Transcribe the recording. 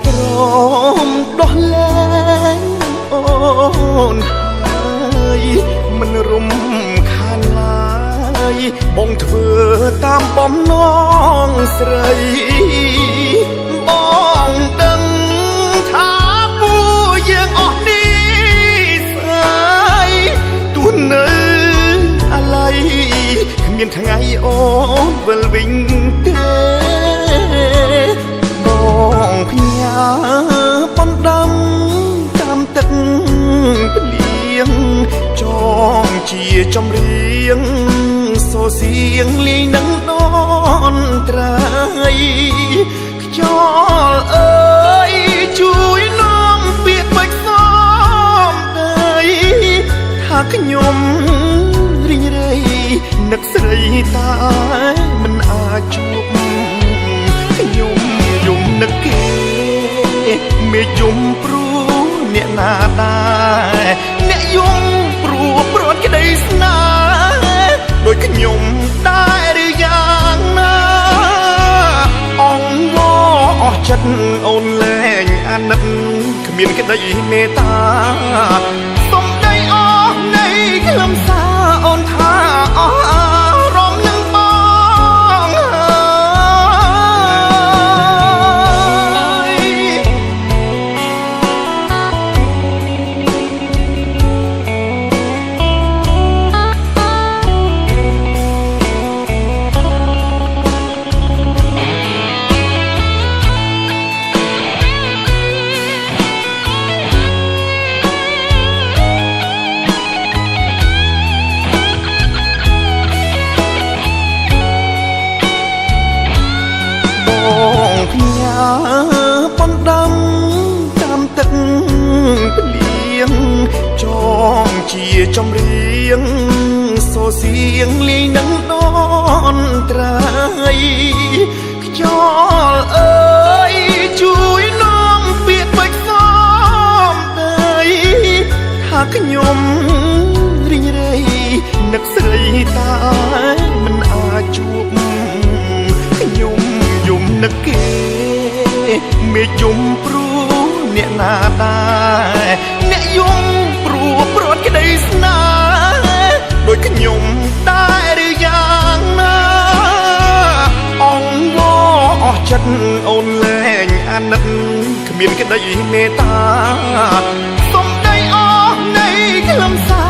ព្រមដោះលែងអូនហើយមិនរំខានឡើយបងធ្វើតាមបំណងស្រីបងដឹងថាពួកយើងអស់នេះស្រីទោះនៅអាឡ័យគ្មានថ្ងៃអូនវិលវិញទេបងផ្ញើបណ្ដំតាមទឹកភ្លៀងចងជាចម្រៀងសូរសៀងលេងនឹងដនត្រៃខ្យល់អើយជួយនាំពាក្យបាច់សមដីថាខ្ញុំរីងរៃនឹកស្រីតែមិនអាចជួបខ្ញុំយំនឹកគេមេយំព្រោះអ្នកណាដែរអ្នកយំព្រោះព្រាត់ក្តីស្នេហ៍ដូចខ្ញុំដែរឬយ៉ាងណាអង្វរអស់ចិត្តអូនលែងអាណិតគ្មានក្តីមេត្តាសុំដីអស់នៃខ្លឹមសារអូនថាអស់អារម្មណ៍នឹងបងបណ្ដំតាមទឹកភ្លៀងចងជាចម្រៀងសូរសៀងលេងនឹងដនត្រៃខ្យល់អើយជួយនាំពាក្យបាច់សមដីថាខ្ញុំរីងរៃនឹកស្រីតែមិនអាចជួបខ្ញុំយំនឹកគេមេយំព្រោះអ្នកណាដែរអ្នកយំព្រោះព្រាត់ក្តីស្នេហ៍ដូចខ្ញុំដែរឬយ៉ាងណាអង្វរអស់ចិត្តអូនលែងអាណិតគ្មានក្តីមេត្តាសុំដីអស់នៃខ្លឹមសារ